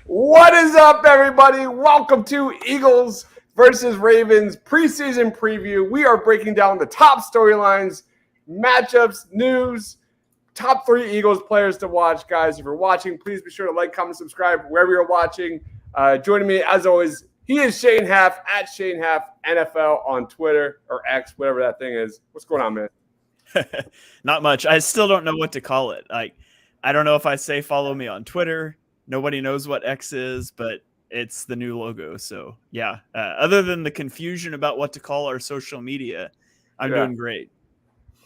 What is up, everybody? Welcome to Eagles versus Ravens preseason preview. We are breaking down the top storylines, matchups, news, top 3 Eagles players to watch. Guys, if you're watching, please be sure to like, comment, subscribe wherever you're watching. Joining me, as always, he is Shane Half at Shane Half NFL on Twitter or X, whatever that thing is. What's going on, man? Not much. I still don't know what to call it. I don't know if I say follow me on Twitter. Nobody knows what X is, but it's the new logo. So yeah, other than the confusion about what to call our social media, I'm doing great.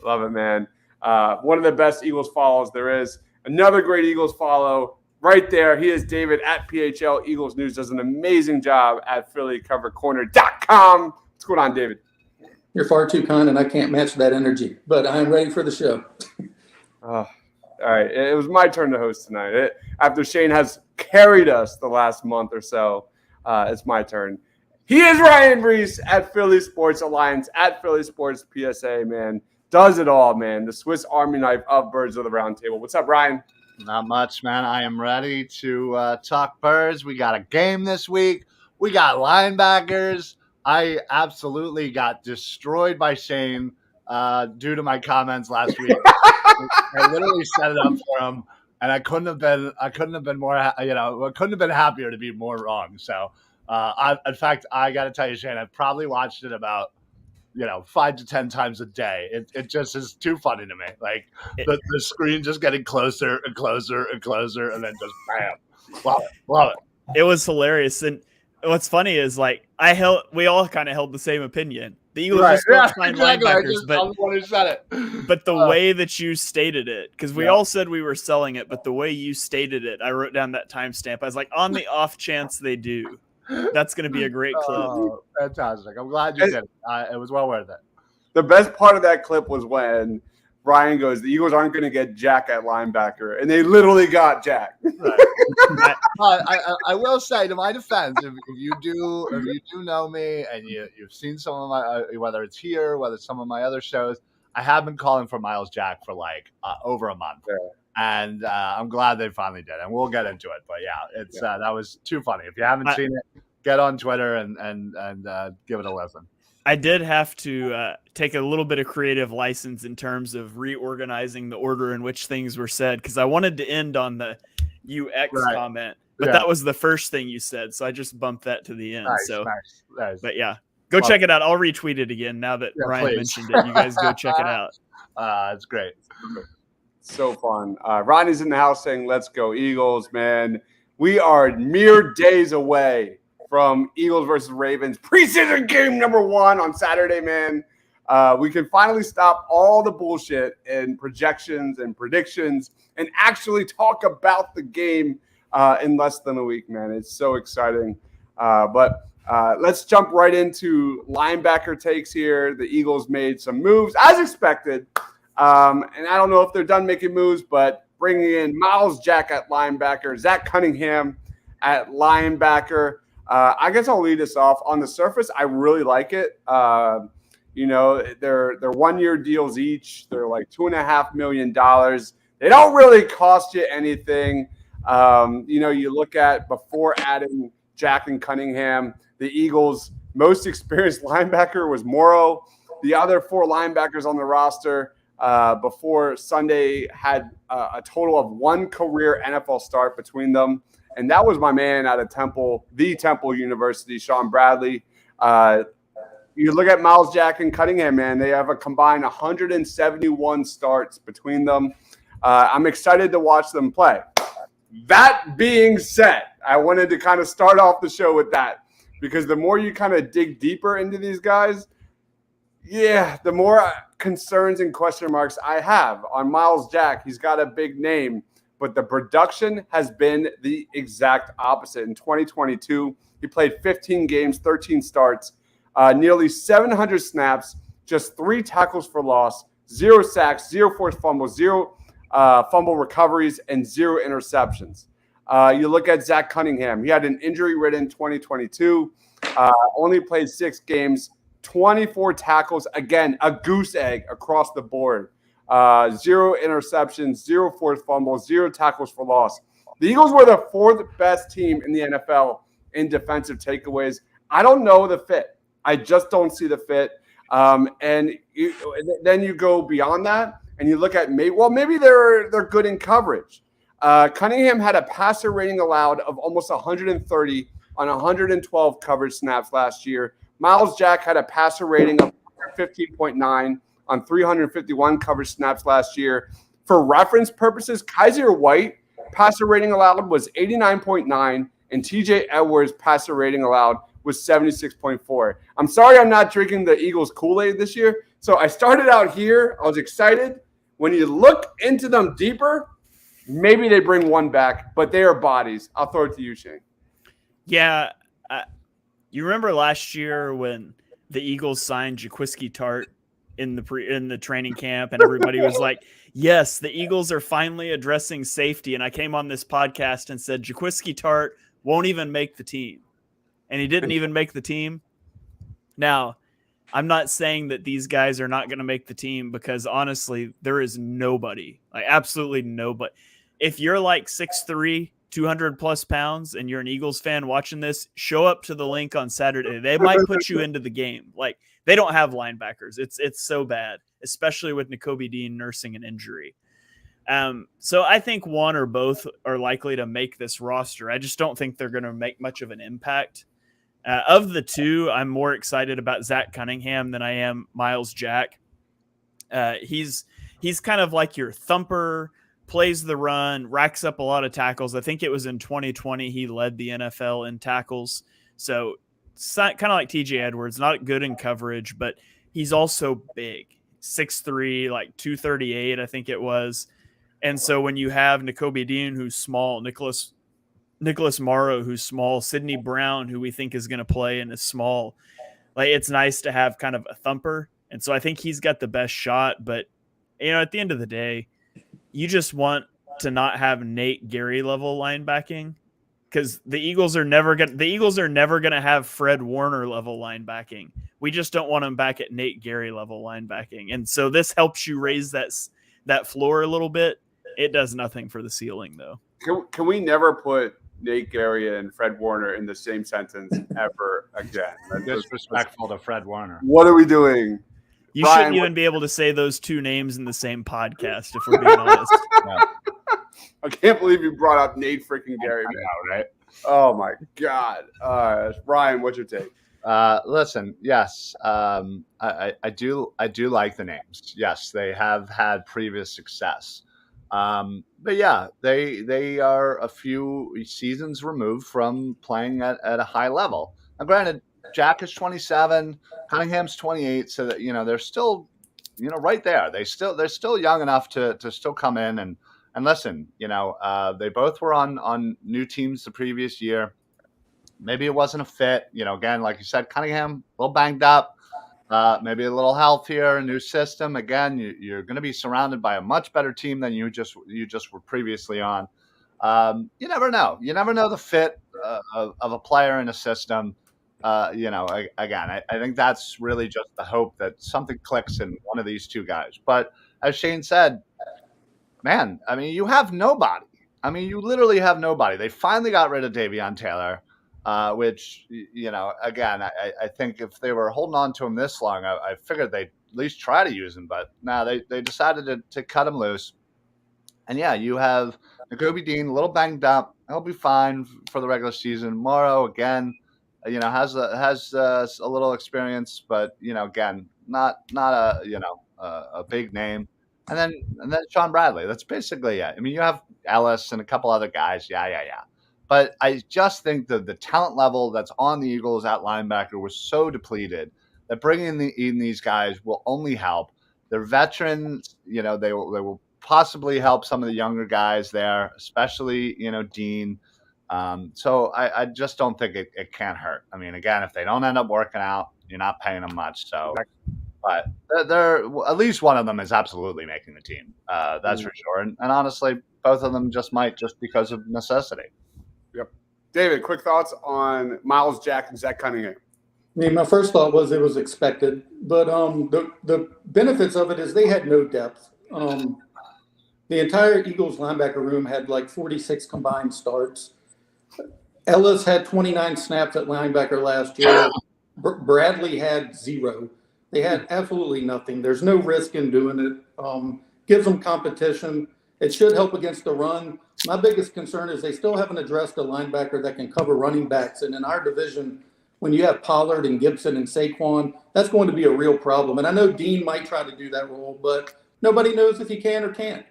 Love it, man. One of the best Eagles follows there is. Another great Eagles follow right there. He is David at PHL Eagles News. Does an amazing job at PhillyCoverCorner.com. What's going on, David? You're far too kind, and I can't match that energy. But I'm ready for the show. All right, it was my turn to host tonight. After Shane has carried us the last month or so, it's my turn. He is Ryan Reese at Philly Sports Alliance, at Philly Sports PSA, man. Does it all, man. The Swiss Army knife of Birds of the Roundtable. What's up, Ryan? Not much, man. I am ready to talk birds. We got a game this week. We got linebackers. I absolutely got destroyed by Shane due to my comments last week. I literally set it up for him, and I couldn't have been more, I couldn't have been happier to be more wrong. So, in fact, I got to tell you, Shane, I've probably watched it about, 5 to 10 times a day. It just is too funny to me. Like the screen just getting closer and closer and closer, and then just bam. Love it. It was hilarious. And what's funny is we all kind of held the same opinion. The Eagles just don't sign linebackers, but the way that you stated it, because we all said we were selling it, but the way you stated it, I wrote down that timestamp. I was like, on the off chance they do, that's going to be a great clip. Oh, fantastic. I'm glad you did it. It was well worth it. The best part of that clip was when Brian goes, the Eagles aren't going to get Jack at linebacker, and they literally got Jack. Right. I will say, to my defense, if you do know me and you've seen some of my whether it's here, whether it's some of my other shows, I have been calling for Myles Jack for over a month, and I'm glad they finally did, and we'll get into it. But it's that was too funny. If you haven't seen it, get on Twitter and give it a listen. I did have to take a little bit of creative license in terms of reorganizing the order in which things were said, because I wanted to end on the UX comment, but that was the first thing you said, so I just bumped that to the end. Nice. But yeah, go check it out. I'll retweet it again now that Ryan mentioned it. You guys go check it out. It's great. So fun. Ronnie's in the house saying, let's go Eagles, man. We are mere days away from Eagles versus Ravens preseason game number 1 on Saturday, man. We can finally stop all the bullshit and projections and predictions and actually talk about the game in less than a week, man. It's so exciting. But let's jump right into linebacker takes here. The Eagles made some moves, as expected. And I don't know if they're done making moves, but bringing in Myles Jack at linebacker, Zach Cunningham at linebacker. I guess I'll lead us off. On the surface, I really like it. They're 1-year deals each. They're like $2.5 million. They don't really cost you anything. You look at before adding Jack and Cunningham, the Eagles' most experienced linebacker was Morrow. The other 4 linebackers on the roster before Sunday had a total of 1 career NFL start between them. And that was my man out of Temple University, Sean Bradley. You look at Myles Jack and Cunningham, man, they have a combined 171 starts between them. I'm excited to watch them play. That being said, I wanted to kind of start off the show with that, because the more you kind of dig deeper into these guys, the more concerns and question marks I have on Myles Jack. He's got a big name, but the production has been the exact opposite. In 2022, he played 15 games, 13 starts, nearly 700 snaps, just 3 tackles for loss, 0 sacks, 0 forced fumbles, 0 fumble recoveries, and 0 interceptions. You look at Zach Cunningham. He had an injury-ridden 2022, only played 6 games, 24 tackles. Again, a goose egg across the board. 0 interceptions, 0 forced fumbles, 0 tackles for loss. The Eagles were the 4th best team in the NFL in defensive takeaways. I don't know the fit. I just don't see the fit. Then you go beyond that and you look at maybe they're good in coverage. Cunningham had a passer rating allowed of almost 130 on 112 coverage snaps last year. Myles Jack had a passer rating of 15.9 on 351 coverage snaps last year. For reference purposes, Kaiser White passer rating allowed was 89.9, and TJ Edwards passer rating allowed was 76.4. I'm sorry I'm not drinking the Eagles Kool-Aid this year. So I started out here. I was excited. When you look into them deeper, maybe they bring one back, but they are bodies. I'll throw it to you, Shane. Yeah. You remember last year when the Eagles signed Jaquiski Tartt in the training camp, and everybody was like, yes, the Eagles are finally addressing safety. And I came on this podcast and said, Jaquiski Tartt won't even make the team. And he didn't even make the team. Now, I'm not saying that these guys are not going to make the team, because honestly, there is nobody, like absolutely nobody. If you're like 6'3", 200 plus pounds, and you're an Eagles fan watching this, show up to the link on Saturday. They might put you into the game. Like, they don't have linebackers. It's so bad, especially with Nakobe Dean nursing an injury. So I think one or both are likely to make this roster. I just don't think they're going to make much of an impact. Of the two, I'm more excited about Zach Cunningham than I am Myles Jack. He's kind of like your thumper, plays the run, racks up a lot of tackles. I think it was in 2020 he led the NFL in tackles. So kind of like TJ Edwards, not good in coverage, but he's also big. 6'3", like 238, I think it was. And so when you have Nakobe Dean, who's small, Nicholas Morrow, who's small, Sidney Brown, who we think is going to play and is small, like, it's nice to have kind of a thumper. And so I think he's got the best shot. But, at the end of the day, you just want to not have Nate Gary level linebacking, because the Eagles are never going to have Fred Warner level linebacking. We just don't want him back at Nate Gary level linebacking. And so this helps you raise that floor a little bit. It does nothing for the ceiling, though. Can we never put Nate Gary and Fred Warner in the same sentence ever again? That's disrespectful to Fred Warner. What are we doing? You shouldn't even be able to say those two names in the same podcast, if we're being honest. Yeah. I can't believe you brought up Nate freaking Gary now, right? Oh my God. Ryan, what's your take? Listen, yes, I do like the names. Yes, they have had previous success. But yeah, they are a few seasons removed from playing at a high level. Now, granted, Jack is 27, Cunningham's 28, so that they're still right there. They're still young enough to still come in and listen. They both were on new teams the previous year. Maybe it wasn't a fit. Again, like you said, Cunningham a little banged up. Maybe a little health here, a new system. Again, you're going to be surrounded by a much better team than you just were previously on. You never know. You never know the fit of a player in a system. Again, I think that's really just the hope that something clicks in one of these two guys. But as Shane said, man, I mean, you have nobody. I mean, you literally have nobody. They finally got rid of Davion Taylor. Which, again, I think if they were holding on to him this long, I figured they'd at least try to use him. But no, they decided to cut him loose. And yeah, you have Nakobe Dean, a little banged up. He'll be fine for the regular season. Morrow, again, has a little experience, but again, not a big name. And then Sean Bradley. That's basically it. I mean, you have Ellis and a couple other guys. Yeah. But I just think that the talent level that's on the Eagles at linebacker was so depleted that bringing in these guys will only help. They're veterans. They will possibly help some of the younger guys there, especially, Dean. So I just don't think it can hurt. I mean, again, if they don't end up working out, you're not paying them much. So, but they're at least one of them is absolutely making the team. That's for sure. And honestly, both of them just because of necessity. Yep. David, quick thoughts on Myles Jack and Zach Cunningham. I mean, my first thought was it was expected, but the benefits of it is they had no depth. the entire Eagles linebacker room had like 46 combined starts. Ellis had 29 snaps at linebacker last year. Bradley had 0. They had absolutely nothing. There's no risk in doing it. Gives them competition. It should help against the run. My biggest concern is they still haven't addressed a linebacker that can cover running backs. And in our division, when you have Pollard and Gibson and Saquon, that's going to be a real problem. And I know Dean might try to do that role, but nobody knows if he can or can't.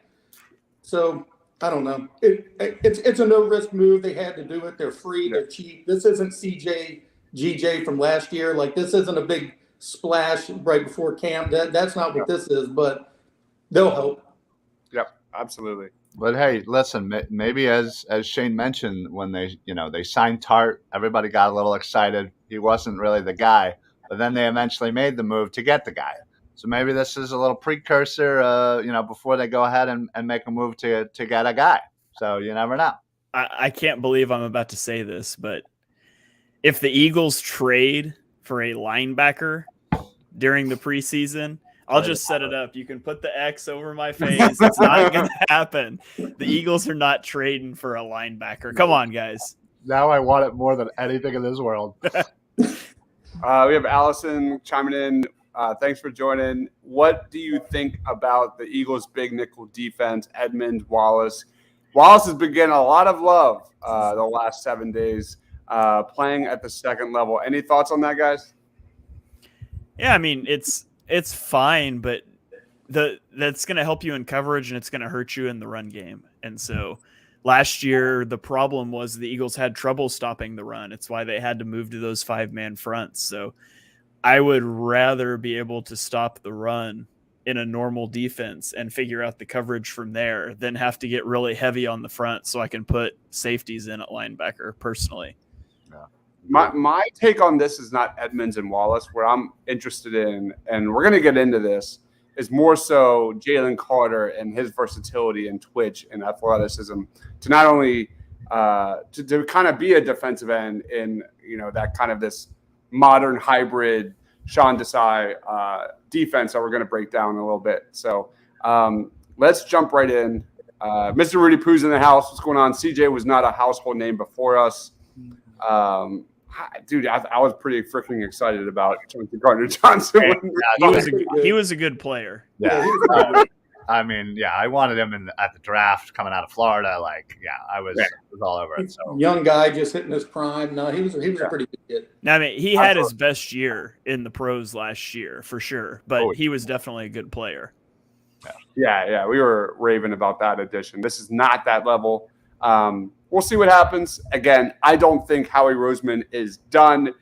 So I don't know. It's a no-risk move. They had to do it. They're free. They're cheap. This isn't CJ, GJ from last year. Like, this isn't a big splash right before camp. That's not what this is, but they'll help. Yep, absolutely. But hey, listen, maybe as Shane mentioned, when they signed Tart, everybody got a little excited. He wasn't really the guy, but then they eventually made the move to get the guy. So maybe this is a little precursor, before they go ahead and make a move to get a guy. So you never know. I can't believe I'm about to say this, but if the Eagles trade for a linebacker during the preseason, I'll just set it up. You can put the X over my face. It's not going to happen. The Eagles are not trading for a linebacker. Come on, guys. Now I want it more than anything in this world. We have Allison chiming in. Thanks for joining. What do you think about the Eagles' big nickel defense, Edmonds, Wallace? Wallace has been getting a lot of love the last 7 days, playing at the second level. Any thoughts on that, guys? Yeah, I mean, it's fine, but that's going to help you in coverage and it's going to hurt you in the run game. And so last year, the problem was the Eagles had trouble stopping the run. It's why they had to move to those 5-man fronts. So I would rather be able to stop the run in a normal defense and figure out the coverage from there than have to get really heavy on the front so I can put safeties in at linebacker personally. Yeah. My take on this is not Edmonds and Wallace. Where I'm interested in, and we're going to get into this, is more so Jalen Carter and his versatility and twitch and athleticism to not only to kind of be a defensive end in that kind of this modern hybrid Sean Desai defense that we're going to break down in a little bit. So let's jump right in. Mr. Rudy Poo's in the house. What's going on? CJ was not a household name before us. Dude, I was pretty freaking excited about Jonathan Gardner-Johnson. He was a good player. Yeah. I mean, yeah, I wanted him at the draft coming out of Florida. I was all over it. So young guy just hitting his prime. No, he was a pretty good kid. Now, I mean, he had his best year in the pros last year for sure, but he was definitely a good player. Yeah, we were raving about that addition. This is not that level. We'll see what happens. Again, I don't think Howie Roseman is done.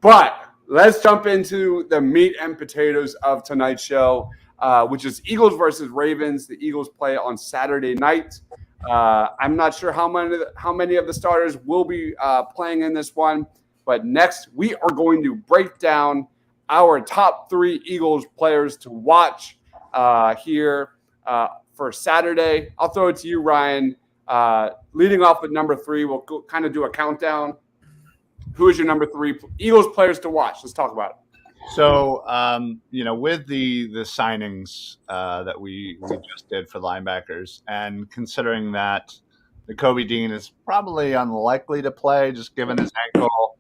But let's jump into the meat and potatoes of tonight's show, which is Eagles versus Ravens. The Eagles play on Saturday night. I'm not sure how many of the starters will be playing in this one. But next, we are going to break down our top 3 Eagles players to watch here for Saturday. I'll throw it to you, Ryan. Leading off with number 3, we'll kind of do a countdown. Who is your number 3 Eagles players to watch? Let's talk about it. So, with the signings that we just did for linebackers, and considering that Kobe Dean is probably unlikely to play, just given his ankle,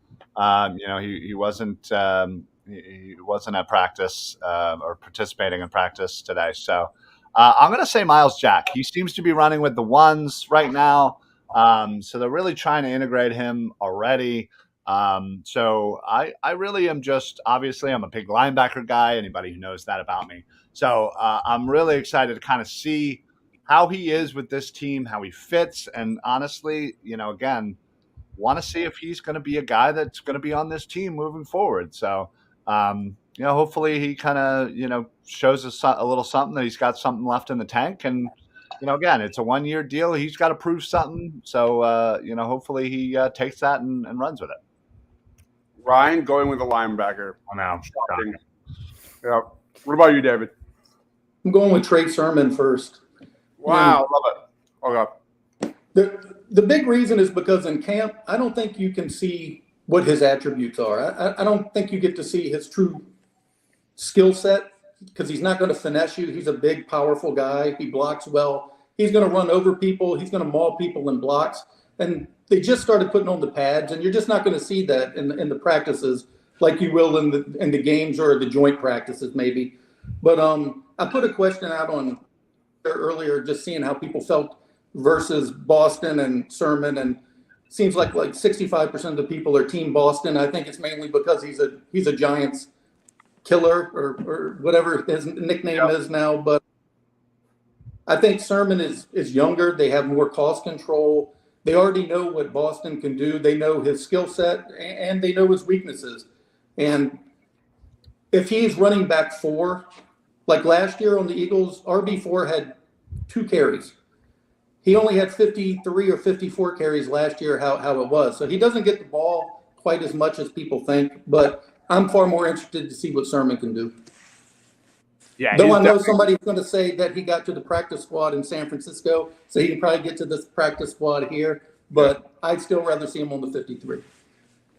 he wasn't at practice or participating in practice today. So, I'm going to say Myles Jack. He seems to be running with the ones right now. So they're really trying to integrate him already. So I really am obviously I'm a big linebacker guy, anybody who knows that about me. So I'm really excited to kind of see how he is with this team, how he fits. And honestly, again, want to see if he's going to be a guy that's going to be on this team moving forward. So, hopefully he kind of, shows us a little something, that he's got something left in the tank. And, again, it's a 1-year deal. He's got to prove something. So, hopefully he takes that and runs with it. Ryan going with a linebacker. I know. Yeah. What about you, David? I'm going with Trey Sermon first. Wow, love it. Okay. The big reason is because in camp, I don't think you can see what his attributes are. I don't think you get to see his true skill set because he's not going to finesse you. He's a big, powerful guy. He blocks well. He's going to run over people. He's going to maul people in blocks. And they just started putting on the pads, and you're just not going to see that in the practices like you will in the games or the joint practices maybe. But I put a question out on there earlier, just seeing how people felt versus Boston and Sermon, and seems like 65% of the people are Team Boston. I think it's mainly because he's a Giants killer or whatever his nickname is now. But I think Sermon is younger. They have more cost control. They already know what Boston can do. They know his skill set and they know his weaknesses. And if he's running back 4, like last year on the Eagles, RB4 had 2 carries. He only had 53 or 54 carries last year, how it was. So he doesn't get the ball quite as much as people think, but I'm far more interested to see what Sermon can do. Yeah, though I know somebody's going to say that he got to the practice squad in San Francisco, so he can probably get to this practice squad here, but I'd still rather see him on the 53.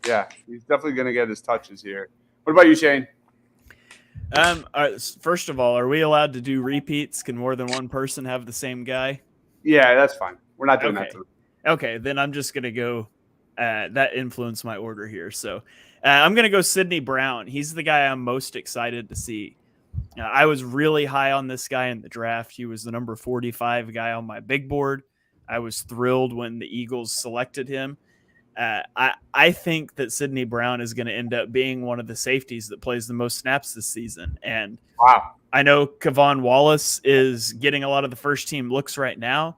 Yeah, he's definitely going to get his touches here. What about you, Shane? First of all, are we allowed to do repeats? Can more than one person have the same guy? Yeah, that's fine. We're not doing that. Okay, then I'm just going to go that influenced my order here. So I'm going to go Sidney Brown. He's the guy I'm most excited to see. I was really high on this guy in the draft. He was the number 45 guy on my big board. I was thrilled when the Eagles selected him. I think that Sidney Brown is going to end up being one of the safeties that plays the most snaps this season. And wow, I know Kevon Wallace is getting a lot of the first team looks right now.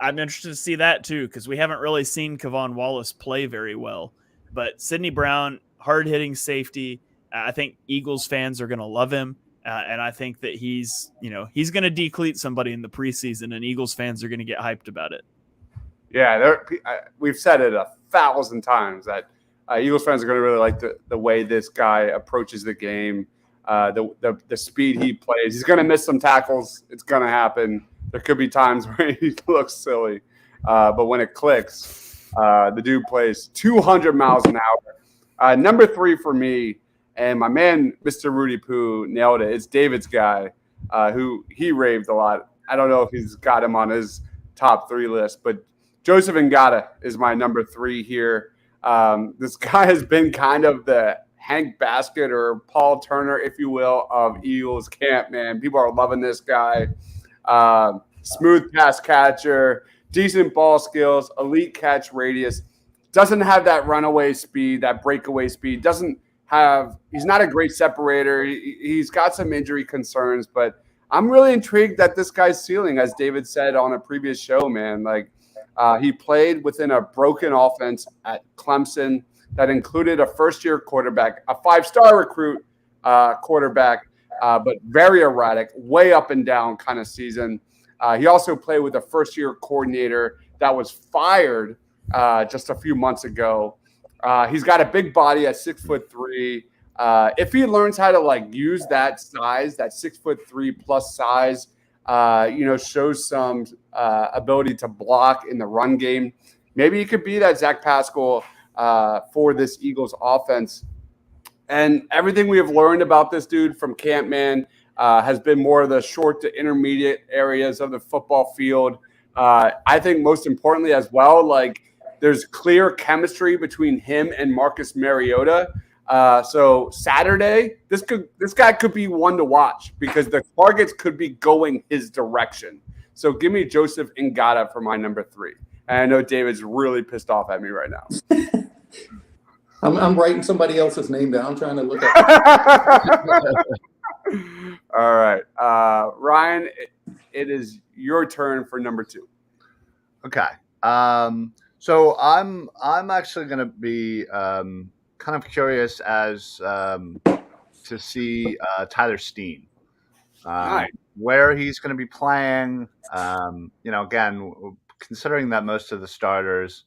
I'm interested to see that too, because we haven't really seen Kevon Wallace play very well. But Sidney Brown, hard-hitting safety. I think Eagles fans are going to love him. And I think that he's going to decleat somebody in the preseason, and Eagles fans are going to get hyped about it. Yeah, we've said it 1,000 times that Eagles fans are going to really like the way this guy approaches the game, the speed he plays. He's going to miss some tackles. It's going to happen. There could be times where he looks silly. But when it clicks, the dude plays 200 miles an hour. Number 3 for me, and my man, Mr. Rudy Poo, nailed it. It's David's guy, who he raved a lot. I don't know if he's got him on his top 3 list, but Joseph Ngata is my number 3 here. This guy has been kind of the Hank Baskett or Paul Turner, if you will, of Eagles camp, man. People are loving this guy. Smooth pass catcher, decent ball skills, elite catch radius. Doesn't have that runaway speed, that breakaway speed. He's not a great separator. He's got some injury concerns, but I'm really intrigued at this guy's ceiling, as David said on a previous show, man. He played within a broken offense at Clemson that included a first-year quarterback, a 5-star recruit quarterback, but very erratic, way up and down kind of season. He also played with a first-year coordinator that was fired just a few months ago. He's got a big body at 6'3". If he learns how to use that size, that 6'3" plus size, shows some ability to block in the run game, maybe he could be that Zach Pascal for this Eagles offense. And everything we have learned about this dude from camp, man, has been more of the short to intermediate areas of the football field. I think most importantly as well, there's clear chemistry between him and Marcus Mariota. So Saturday, this guy could be one to watch because the targets could be going his direction. So give me Joseph Ngata for my number 3. And I know David's really pissed off at me right now. I'm writing somebody else's name down. I'm trying to look at All right. Ryan, it is your turn for number 2. Okay. So I'm actually going to be kind of curious as to see Tyler Steen, where he's going to be playing. Again, considering that most of the starters,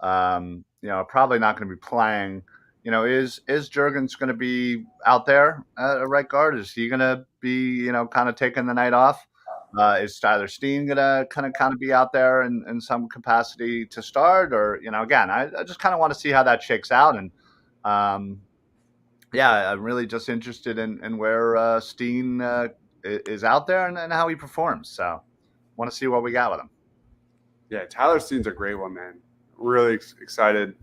are probably not going to be playing. Is Juergens going to be out there at right guard? Is he going to be, kind of taking the night off? Is Tyler Steen going to kind of be out there in some capacity to start? Or, again, I just kind of want to see how that shakes out. And, yeah, I'm really just interested in where Steen is out there and how he performs. So want to see what we got with him. Yeah, Tyler Steen's a great one, man. Really excited.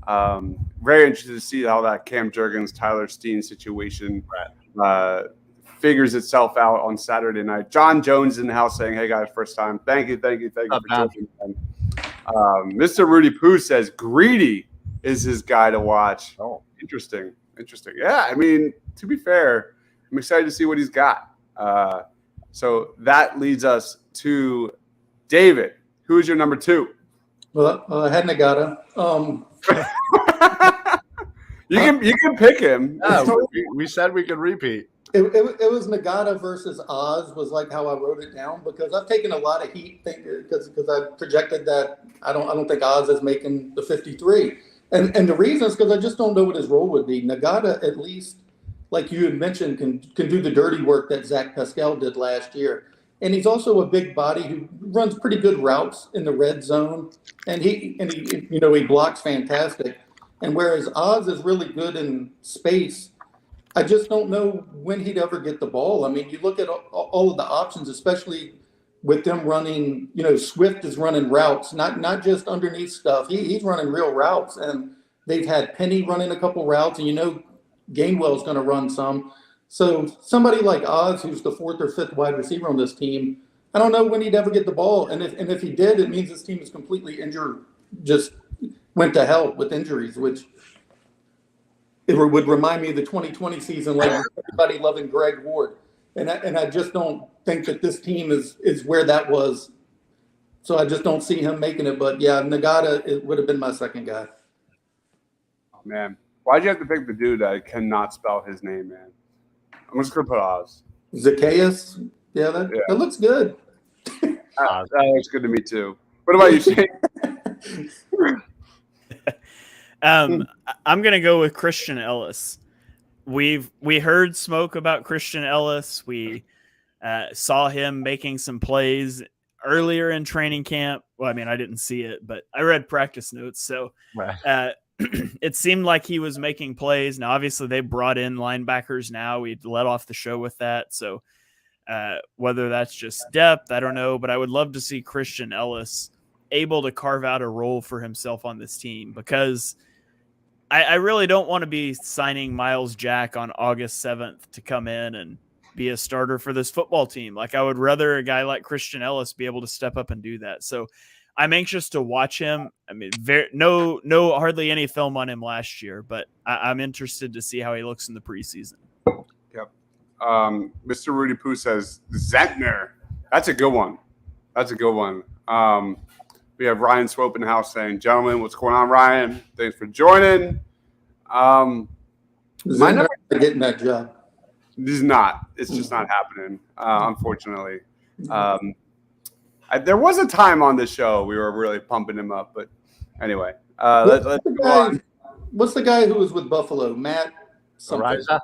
Very interested to see how that Cam Jurgens, Tyler Steen situation figures itself out on Saturday night. John Jones in the house saying, "Hey guys, first time. Thank you for joining." Mr. Rudy Poo says Greedy is his guy to watch. Oh, interesting. Yeah, I mean, to be fair, I'm excited to see what he's got. So that leads us to David. Who is your number 2? Well, I had Nagata. You can pick him. Yeah, we said we could repeat. It was Nagata versus Oz was like how I wrote it down, because I've taken a lot of heat because I projected that I don't think Oz is making the 53, and the reason is because I just don't know what his role would be. Nagata, at least, like you had mentioned, can do the dirty work that Zach Pascal did last year. And he's also a big body who runs pretty good routes in the red zone, and he blocks fantastic. And whereas Oz is really good in space, I just don't know when he'd ever get the ball. I mean, you look at all of the options, especially with them running. Swift is running routes, not just underneath stuff. He's running real routes, and they've had Penny running a couple routes, and Gainwell's going to run some. So somebody like Oz, who's the 4th or 5th wide receiver on this team, I don't know when he'd ever get the ball. And if he did, it means this team is completely injured, just went to hell with injuries, which it would remind me of the 2020 season, like everybody loving Greg Ward. And I just don't think that this team is where that was. So I just don't see him making it. But, yeah, Nagata, it would have been my second guy. Oh, man. Why'd you have to pick the dude that cannot spell his name, man? I'm just going to put Oz. Zacchaeus? Yeah, that looks good. That looks good to me, too. What about you, Shane? I'm going to go with Christian Ellis. We heard smoke about Christian Ellis. We saw him making some plays earlier in training camp. Well, I mean, I didn't see it, but I read practice notes. So it seemed like he was making plays. Now, obviously, they brought in linebackers now. We let off the show with that. So whether that's just depth, I don't know. But I would love to see Christian Ellis able to carve out a role for himself on this team, because I really don't want to be signing Myles Jack on August 7th to come in and be a starter for this football team. Like, I would rather a guy like Christian Ellis be able to step up and do that. So I'm anxious to watch him. I mean, hardly any film on him last year, but I'm interested to see how he looks in the preseason. Yep. Mr. Rudy Poo says Zentner. That's a good one. We have Ryan Swope in the house saying, "Gentlemen, what's going on, Ryan? Thanks for joining." Zentner getting that job. This is not. It's just not happening, unfortunately. There was a time on this show we were really pumping him up, but anyway, let's go on. What's the guy who was with Buffalo? Matt something. Ariza?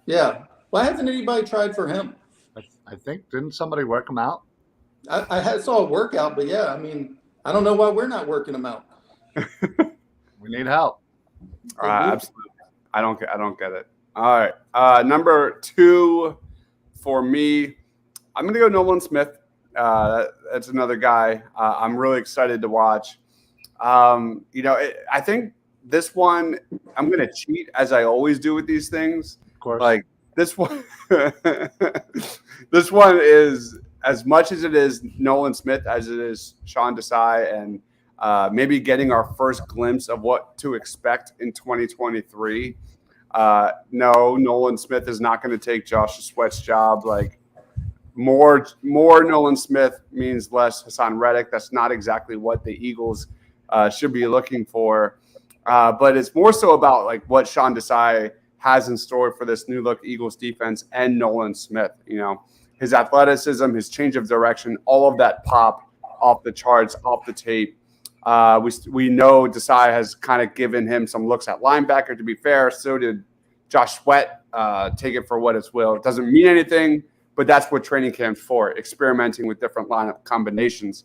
Yeah. Why hasn't anybody tried for him? I think, didn't somebody work him out? I saw a workout, but yeah, I mean, I don't know why we're not working him out. We need help. Absolutely. I don't get it. All right. Number 2 for me, I'm going to go Nolan Smith. That's another guy I'm really excited to watch. I think this one, I'm going to cheat as I always do with these things. Of course. Like this one, this one is as much as it is Nolan Smith as it is Sean Desai, and maybe getting our first glimpse of what to expect in 2023. No, Nolan Smith is not going to take Josh Sweat's job. Like more Nolan Smith means less Hassan Reddick. That's not exactly what the Eagles should be looking for. But it's more so about like what Sean Desai has in store for this new look Eagles defense and Nolan Smith. His athleticism, his change of direction, all of that pop off the charts, off the tape. We know Desai has kind of given him some looks at linebacker. To be fair, so did Josh Sweat. Take it for what it's will. It doesn't mean anything, but that's what training camp's for, experimenting with different lineup combinations.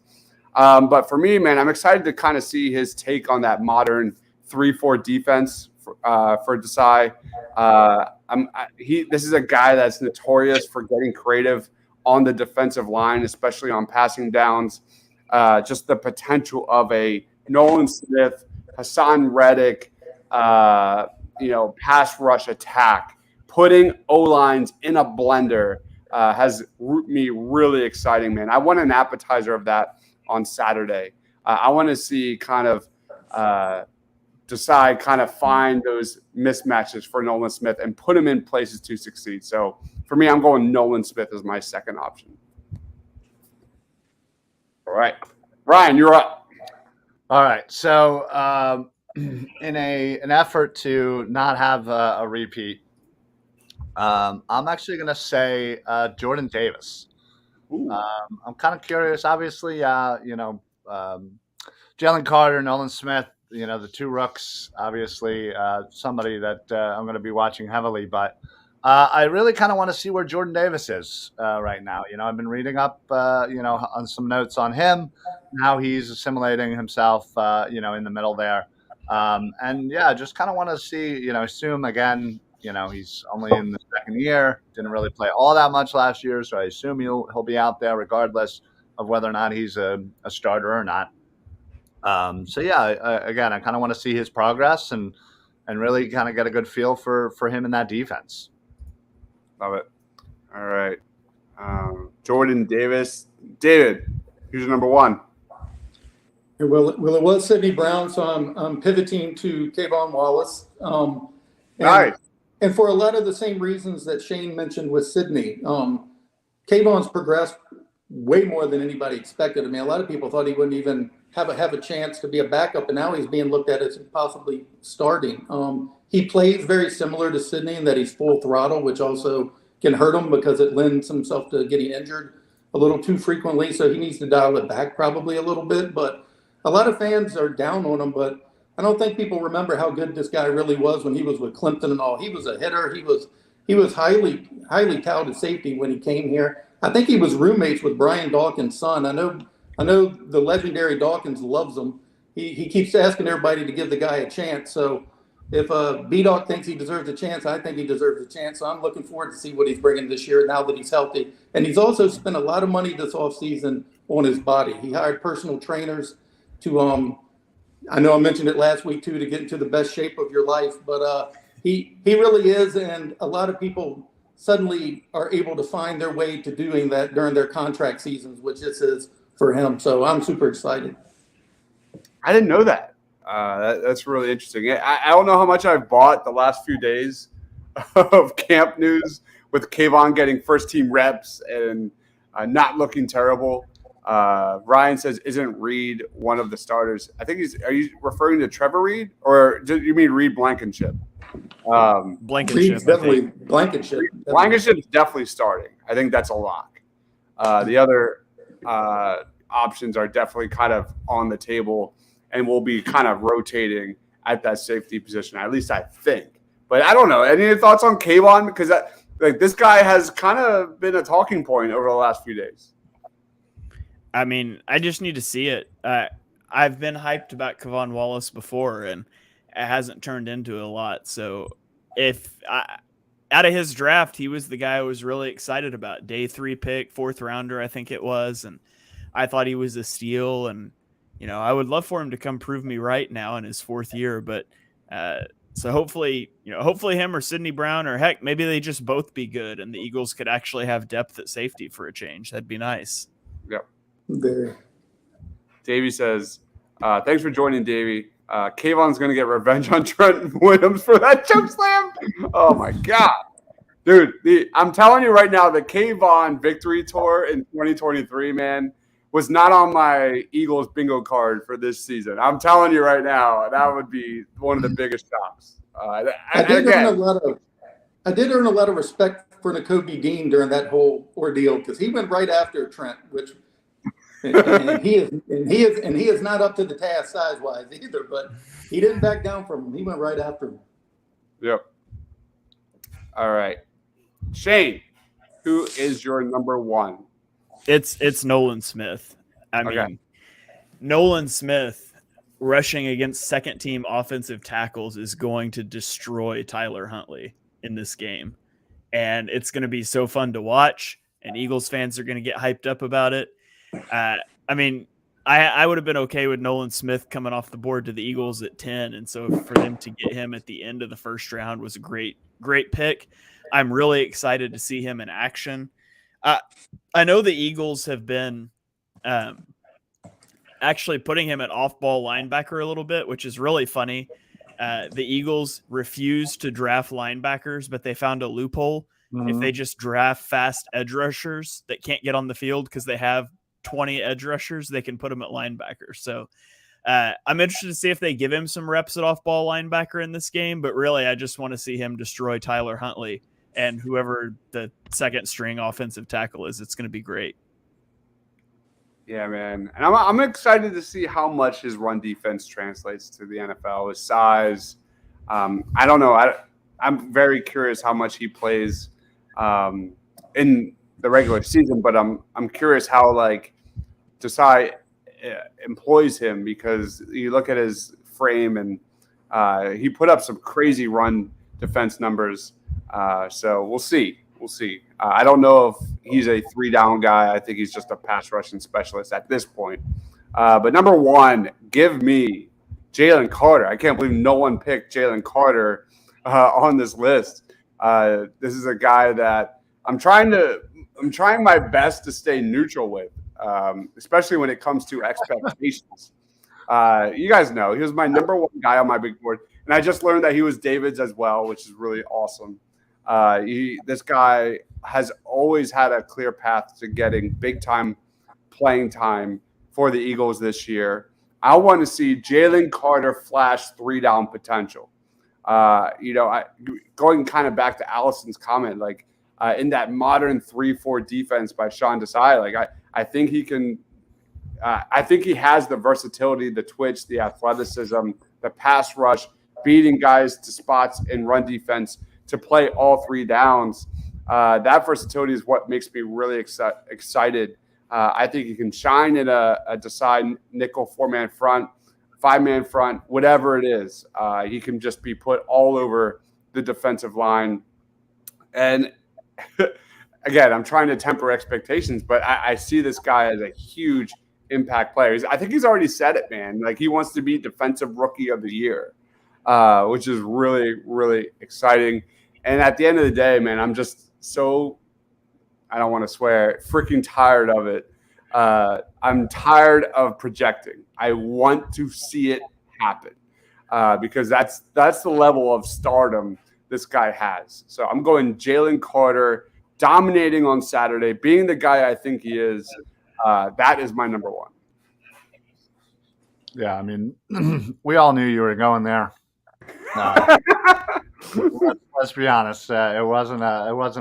But for me, man, I'm excited to kind of see his take on that modern 3-4 defense for Desai. This is a guy that's notorious for getting creative on the defensive line, especially on passing downs. Just the potential of a Nolan Smith, Hassan Reddick, pass rush attack, putting O-lines in a blender has me really exciting, man. I want an appetizer of that on Saturday. I want to see kind of find those mismatches for Nolan Smith and put him in places to succeed. So for me, I'm going Nolan Smith as my second option. All right. Ryan, you're up. All right. So in an effort to not have a repeat, I'm actually going to say Jordan Davis. I'm kind of curious. Obviously, Jalen Carter, Nolan Smith, the two rooks, obviously somebody that I'm going to be watching heavily. But I really kind of want to see where Jordan Davis is right now. I've been reading up, on some notes on him, how he's assimilating himself, in the middle there. Just kind of want to see, assume again, he's only in the second year, didn't really play all that much last year. So I assume he'll be out there regardless of whether or not he's a starter or not. Again, I kind of want to see his progress and really kind of get a good feel for him in that defense. Love it. All right. Jordan Davis. David, who's your number one? Well, it was Sidney Brown, so I'm pivoting to Kayvon Wallace. Nice. And for a lot of the same reasons that Shane mentioned with Sidney, Kayvon's progressed way more than anybody expected. I mean, a lot of people thought he wouldn't even have a chance to be a backup, and now he's being looked at as possibly starting. He plays very similar to Sidney in that he's full throttle, which also can hurt him because it lends himself to getting injured a little too frequently. So he needs to dial it back probably a little bit. But a lot of fans are down on him, but I don't think people remember how good this guy really was when he was with Clemson and all. He was a hitter. He was highly touted safety when he came here. I think he was roommates with Brian Dawkins' son. I know the legendary Dawkins loves him. He keeps asking everybody to give the guy a chance. So if B-Dawk thinks he deserves a chance, I think he deserves a chance. So I'm looking forward to see what he's bringing this year now that he's healthy. And he's also spent a lot of money this offseason on his body. He hired personal trainers to I know I mentioned it last week too, to get into the best shape of your life, but he really is, and a lot of people suddenly are able to find their way to doing that during their contract seasons, which this is for him. So I'm super excited. I didn't know that. That's really interesting. I don't know how much I've bought the last few days of camp news with Kayvon getting first team reps and not looking terrible. Ryan says, isn't Reed one of the starters? I think are you referring to Trevor Reed, or do you mean Reed Blankenship? Blankenship. Definitely Blankenship. Blankenship is definitely starting. I think that's a lock. The other options are definitely kind of on the table and will be kind of rotating at that safety position. At least I think. But I don't know. Any thoughts on Kayvon? Because this guy has kind of been a talking point over the last few days. I mean, I just need to see it. I've been hyped about Kayvon Wallace before, and it hasn't turned into a lot. So out of his draft, he was the guy I was really excited about. Day 3 pick, 4th rounder, I think it was. And I thought he was a steal. And, I would love for him to come prove me right now in his 4th year. But so hopefully him or Sidney Brown, or heck, maybe they just both be good and the Eagles could actually have depth at safety for a change. That'd be nice. Yep. There. Davey says, thanks for joining, Davey. Kayvon's going to get revenge on Trent Williams for that choke slam. Oh, my God. Dude, I'm telling you right now, the Kayvon victory tour in 2023, man, was not on my Eagles bingo card for this season. I'm telling you right now, that would be one of the biggest shocks. I did earn a lot of respect for Nakobe Dean during that whole ordeal because he went right after Trent, which – and he is not up to the task size-wise either, but he didn't back down from him. He went right after him. Yep. All right. Shane, who is your number one? It's Nolan Smith. I mean, Nolan Smith rushing against second-team offensive tackles is going to destroy Tyler Huntley in this game. And it's going to be so fun to watch, and Eagles fans are going to get hyped up about it. I mean, I would have been okay with Nolan Smith coming off the board to the Eagles at 10. And so for them to get him at the end of the first round was a great pick. I'm really excited to see him in action. I know the Eagles have been actually putting him at off-ball linebacker a little bit, which is really funny. The Eagles refused to draft linebackers, but they found a loophole. If they just draft fast edge rushers that can't get on the field because they have 20 edge rushers, they can put them at linebacker. So I'm interested to see if they give him some reps at off-ball linebacker in this game, but really I just want to see him destroy Tyler Huntley and whoever the second string offensive tackle is. It's going to be great. Yeah, man. And I'm excited to see how much his run defense translates to the NFL. His size. I don't know. I'm very curious how much he plays in the regular season, but I'm curious how like Desai employs him, because you look at his frame and he put up some crazy run defense numbers. So we'll see. I don't know if he's a 3-down guy. I think he's just a pass rushing specialist at this point. But number one, give me Jalen Carter. I can't believe no one picked Jalen Carter on this list. This is a guy that I'm trying my best to stay neutral with, especially when it comes to expectations. You guys know he was my number one guy on my big board, and I just learned that he was David's as well, which is really awesome. This guy has always had a clear path to getting big-time playing time for the Eagles this year. I want to see Jalen Carter flash 3-down potential. Going kind of back to Allison's comment, like in that modern 3-4 defense by Sean Desai, like I think he can. I think he has the versatility, the twitch, the athleticism, the pass rush, beating guys to spots in run defense to play all 3 downs. That versatility is what makes me really excited. I think he can shine in a Desai nickel 4-man front, 5-man front, whatever it is. He can just be put all over the defensive line. And again, I'm trying to temper expectations, but I see this guy as a huge impact player. I think he's already said it, man. Like he wants to be Defensive Rookie of the Year, which is really, really exciting. And at the end of the day, man, I'm just so, I don't want to swear, freaking tired of it. I'm tired of projecting. I want to see it happen because that's the level of stardom this guy has. So I'm going Jalen Carter, dominating on Saturday, being the guy I think he is. That is my number one. Yeah, I mean, we all knew you were going there. Let's be honest. It wasn't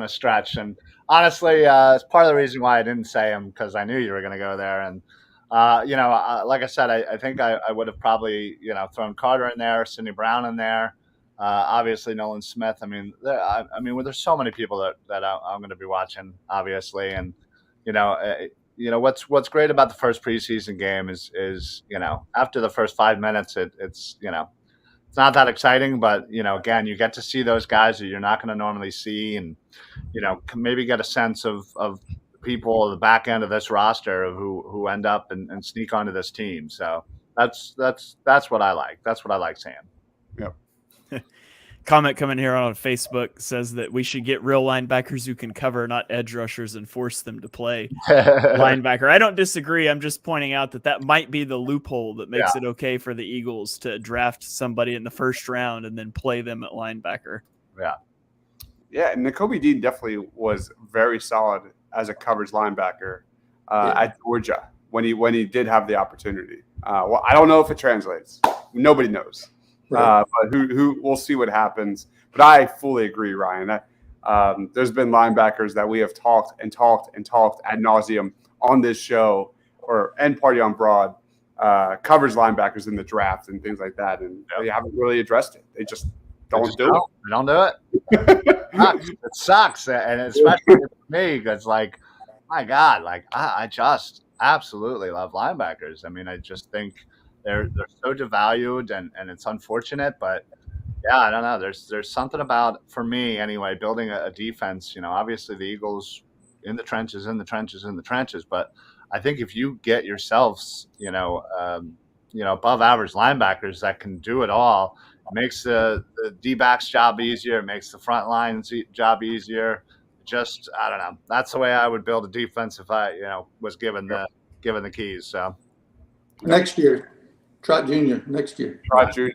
a stretch, and honestly, it's part of the reason why I didn't say him, because I knew you were going to go there. And like I said, I think I would have probably thrown Carter in there, Sidney Brown in there, obviously Nolan Smith. I mean, there's so many people that I'm going to be watching, obviously, and what's great about the first preseason game is after the first 5 minutes, it's it's not that exciting, but again, you get to see those guys that you're not going to normally see, and can maybe get a sense of people at the back end of this roster who end up and sneak onto this team. So that's what I like. That's what I like seeing. Yep. Comment coming here on Facebook says that we should get real linebackers who can cover, not edge rushers, and force them to play linebacker. I don't disagree. I'm just pointing out that might be the loophole that makes it okay for the Eagles to draft somebody in the first round and then play them at linebacker. Yeah. Yeah, and Nakobe Dean definitely was very solid as a coverage linebacker at Georgia when he did have the opportunity. Well, I don't know if it translates. Nobody knows. Right. But who we'll see what happens. But I fully agree, Ryan. There's been linebackers that we have talked ad nauseum on this show and Party on Broad, coverage linebackers in the draft and things like that, and they haven't really addressed it. They just don't do it. They don't do it. It sucks, and especially for me, because my God, I just absolutely love linebackers. I mean, I just think they're so devalued, and it's unfortunate, but yeah, I don't know. There's something about, for me anyway, building a defense. Obviously the Eagles in the trenches, but I think if you get yourselves, above average linebackers that can do it all, it makes the D-backs job easier. It makes the front line's job easier. Just, I don't know. That's the way I would build a defense if I, was given the keys. So next year, Trot Jr. Next year. Trot Jr.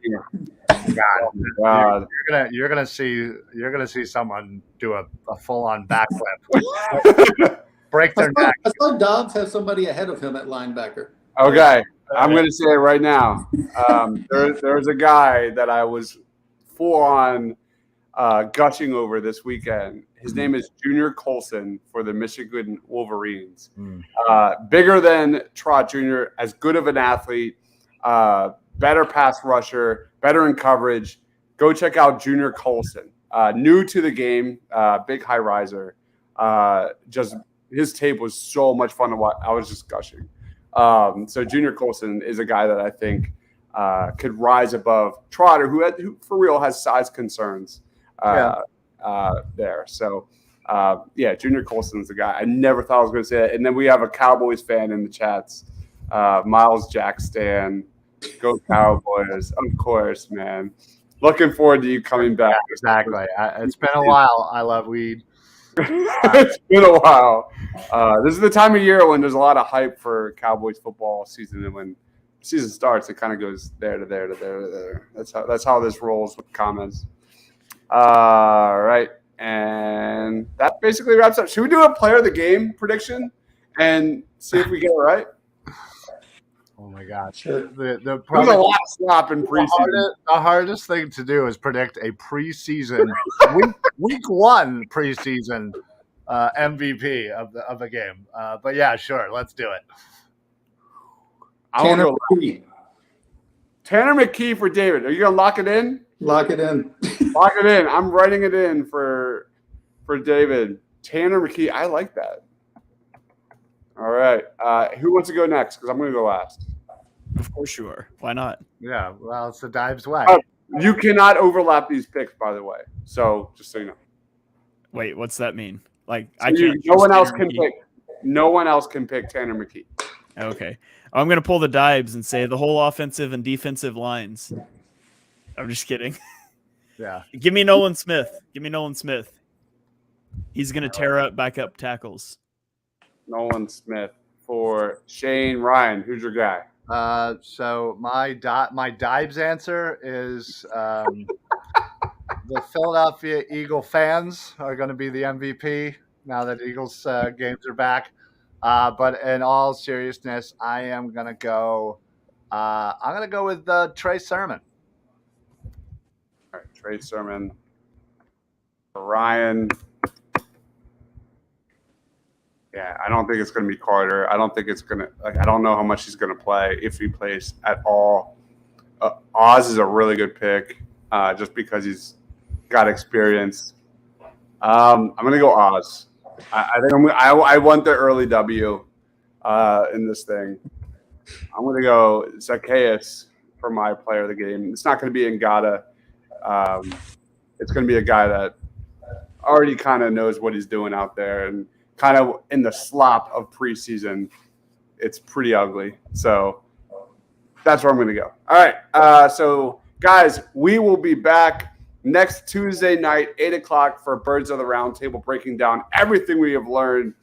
God, you're gonna see someone do a full on backflip, break their neck. I thought Dobbs has somebody ahead of him at linebacker. Okay, I'm going to say it right now. There's a guy that I was full on gushing over this weekend. His name is Junior Colson for the Michigan Wolverines. Bigger than Trot Jr., as good of an athlete, better pass rusher, better in coverage. Go check out Junior Colson. New to the game, big high riser. Just his tape was so much fun to watch. I was just gushing. So Junior Colson is a guy that I think could rise above Trotter, who for real has size concerns there. So, Junior Colson is the guy. I never thought I was going to say that. And then we have a Cowboys fan in the chats, Myles Jack Stan. Go Cowboys. Of course, man. Looking forward to you coming back. Yeah, exactly. It's been a while. I love weed. It's been a while. This is the time of year when there's a lot of hype for Cowboys football season, and when season starts, it kind of goes there to there to there to there. That's how this rolls with comments. All right, and that basically wraps up. Should we do a player of the game prediction and see if we get it right? Oh my God! Sure. There's a lot of slop in preseason. The hardest thing to do is predict a preseason week one preseason MVP of a game. But yeah, sure, let's do it. Tanner McKee. Tanner McKee for David. Are you gonna lock it in? Lock it in. Lock it in. I'm writing it in for David. Tanner McKee. I like that. All right. Who wants to go next? Because I'm going to go last. Of course you are. Why not? Yeah. Well, it's the Dives way. You cannot overlap these picks, by the way. So just so you know. Wait, what's that mean? Like, so no one else can pick. No one else can pick Tanner McKee. Okay. I'm going to pull the Dives and say the whole offensive and defensive lines. I'm just kidding. Yeah. Give me Nolan Smith. He's going to tear up backup tackles. Nolan Smith for Shane Ryan. Who's your guy? So my Dives answer is the Philadelphia Eagle fans are going to be the MVP now that Eagles games are back. But in all seriousness, I am going to go. I'm going to go with Trey Sermon. All right, Trey Sermon for Ryan. Yeah, I don't think it's going to be Carter. I don't think it's going to – I don't know how much he's going to play, if he plays at all. Oz is a really good pick just because he's got experience. I'm going to go Oz. I think I want the early W in this thing. I'm going to go Zacchaeus for my player of the game. It's not going to be Ngata. It's going to be a guy that already kind of knows what he's doing out there and – kind of in the slop of preseason, it's pretty ugly. So that's where I'm going to go. All right. So, guys, we will be back next Tuesday night, 8 o'clock, for Birds of the Roundtable, breaking down everything we have learned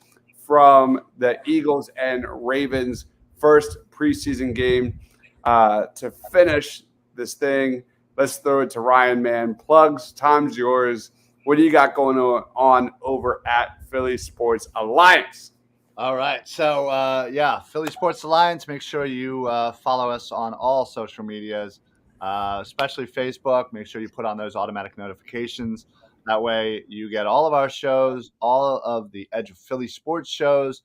from the Eagles and Ravens' first preseason game. To finish this thing, let's throw it to Ryan, man. Plugs, time's yours. What do you got going on over at Philly Sports Alliance? All right. So, Philly Sports Alliance. Make sure you follow us on all social medias, especially Facebook. Make sure you put on those automatic notifications. That way you get all of our shows, all of the Edge of Philly Sports shows,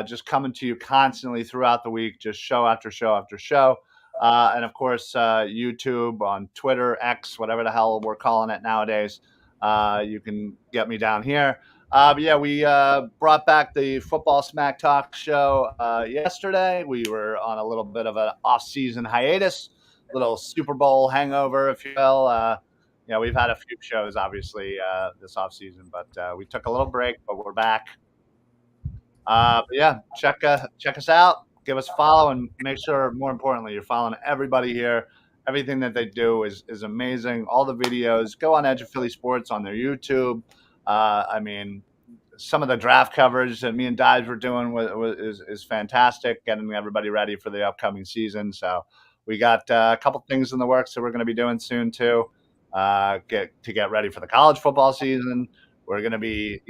just coming to you constantly throughout the week, just show after show after show. And, of course, YouTube, on Twitter, X, whatever the hell we're calling it nowadays. You can get me down here. But yeah, we brought back the Football Smack Talk show yesterday. We were on a little bit of an off-season hiatus, little Super Bowl hangover, if you will. We've had a few shows, obviously, this off-season, but we took a little break, but we're back. But yeah, check us out, give us a follow, and make sure, more importantly, you're following everybody here. Everything that they do is amazing. All the videos. Go on Edge of Philly Sports on their YouTube. Some of the draft coverage that me and Dives were doing is fantastic, getting everybody ready for the upcoming season. So we got a couple things in the works that we're going to be doing soon too. Get ready for the college football season. We're going to be,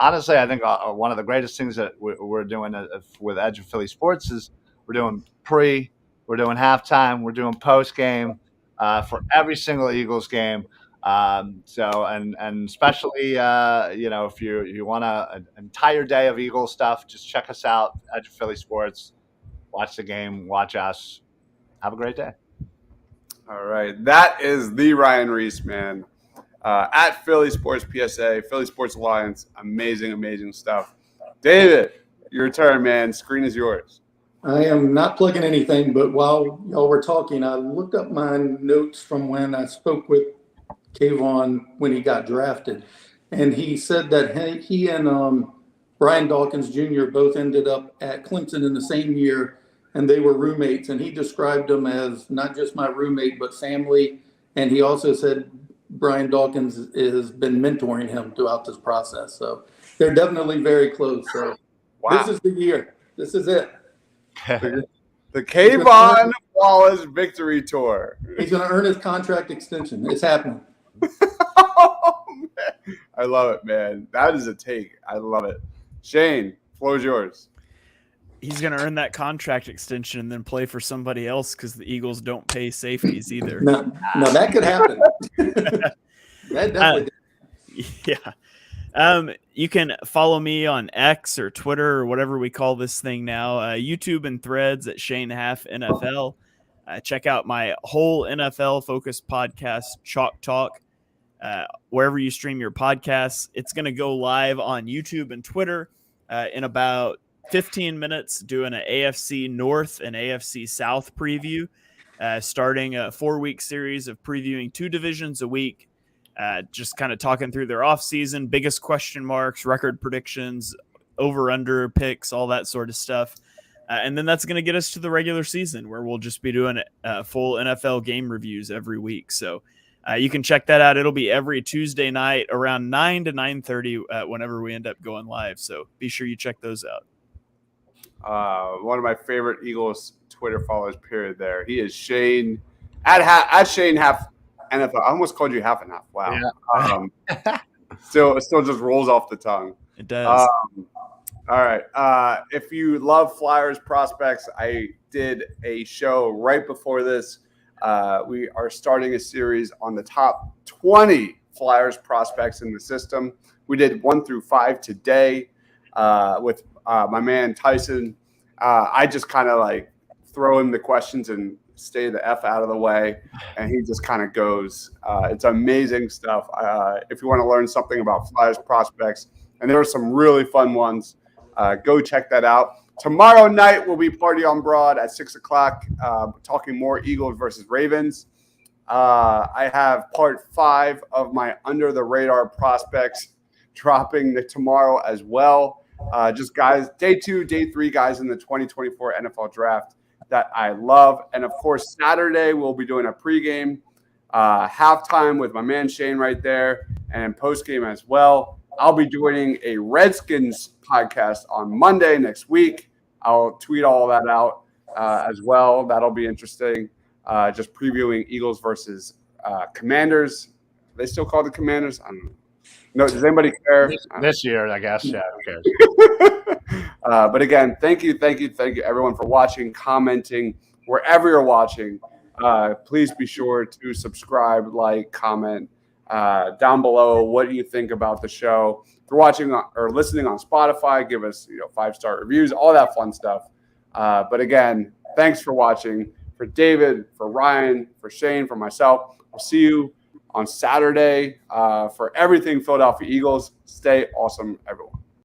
honestly, I think one of the greatest things that we're doing with Edge of Philly Sports is we're doing we're doing halftime, we're doing post game for every single Eagles game. And especially, if you want an entire day of Eagles stuff, just check us out, Edge of Philly Sports. Watch the game, watch us. Have a great day. All right. That is the Ryan Reese, man. At Philly Sports PSA, Philly Sports Alliance. Amazing, amazing stuff. David, your turn, man. Screen is yours. I am not plugging anything, but while y'all were talking, I looked up my notes from when I spoke with Kayvon when he got drafted. And he said that he and Brian Dawkins Jr. both ended up at Clemson in the same year, and they were roommates. And he described them as not just my roommate, but family. And he also said Brian Dawkins has been mentoring him throughout this process. So they're definitely very close. So This is the year. This is it. The Kayvon Wallace Victory Tour. He's going to earn his contract extension. It's happening. Oh, man. I love it, man. That is a take. I love it. Shane, floor is yours. He's going to earn that contract extension and then play for somebody else because the Eagles don't pay safeties either. No, that could happen. That definitely yeah. You can follow me on X or Twitter or whatever we call this thing now, YouTube and Threads at Shane Half NFL. Check out my whole NFL focused podcast, Chalk Talk, wherever you stream your podcasts. It's going to go live on YouTube and Twitter in about 15 minutes, doing an AFC North and AFC South preview, starting a 4-week series of previewing 2 divisions a week. Just kind of talking through their offseason, biggest question marks, record predictions, over-under picks, all that sort of stuff. And then that's going to get us to the regular season where we'll just be doing full NFL game reviews every week. So you can check that out. It'll be every Tuesday night around 9 to 9:30 whenever we end up going live. So be sure you check those out. One of my favorite Eagles Twitter followers, period, there. He is Shane, at Shane Half NFL. I almost called you half and half. Wow. Yeah. Still just rolls off the tongue. It does. All right. If you love Flyers prospects, I did a show right before this. We are starting a series on the top 20 Flyers prospects in the system. We did 1 through 5 today with my man Tyson. I just kind of like throw him the questions and stay the F out of the way, and he just kind of goes. It's amazing stuff. If you want to learn something about Flyers prospects, and there are some really fun ones, go check that out. Tomorrow night we'll be Party on Broad at 6 o'clock, talking more Eagles versus Ravens. I have part 5 of my Under the Radar prospects dropping tomorrow as well. Just guys, day 2, day 3 guys in the 2024 NFL draft that I love. And of course, Saturday we'll be doing a pregame, halftime with my man Shane right there, and postgame as well. I'll be doing a Redskins podcast on Monday next week. I'll tweet all that out as well. That'll be interesting. Just previewing Eagles versus Commanders. Are they still called the Commanders? I don't know. No, does anybody care? This year, I guess. Yeah, who cares? But again, thank you, everyone, for watching, commenting, wherever you're watching. Please be sure to subscribe, like, comment down below. What do you think about the show? If you're watching or listening on Spotify, give us 5-star reviews, all that fun stuff. But again, thanks for watching. For David, for Ryan, for Shane, for myself, we'll see you on Saturday. For everything Philadelphia Eagles, stay awesome, everyone.